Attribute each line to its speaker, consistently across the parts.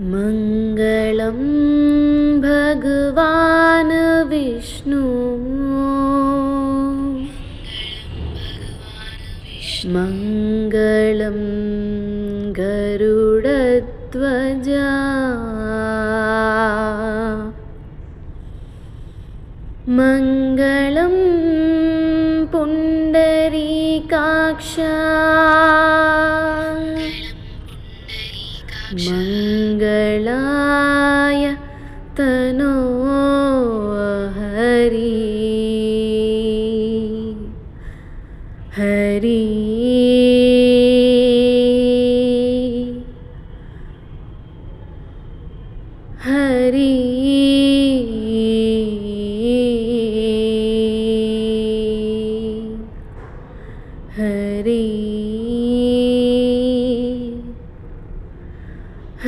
Speaker 1: मङ्गलं भगवान् विष्णु मङ्गलं गरुडध्वजा मङ्गलं पुण्डरीकाक्षा मङ्गलाय तनोहरि हरि हरि हरि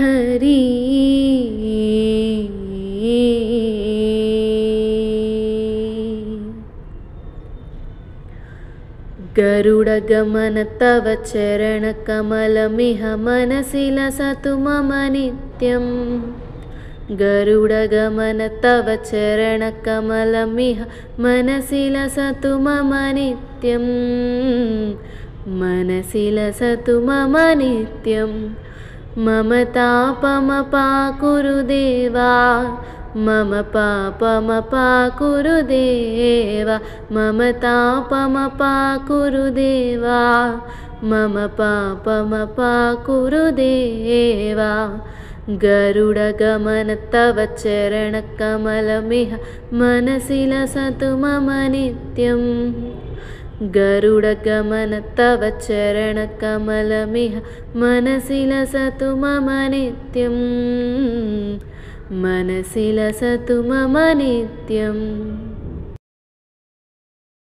Speaker 1: हरि गरुडगमन तव चरणकमलमिह मनसि लसतु मम नित्यम् गरुडगमन तव चरणकमलमिह मनसि लसतु मम नित्यम् मनसि लसतु मम नित्यम् मम तापमपाकुरु देवा मम पापमपाकुरु देवा मम तापमपाकुरु देवा मम पापमपाकुरु देवा गरुडगमन तव चरणकमलमिह मनसि लसतु मम नित्यम् गरुडगमन तव चरणकमलमिह मनसि लसतु मम नित्यम् मनसि लसतु मम नित्यम्।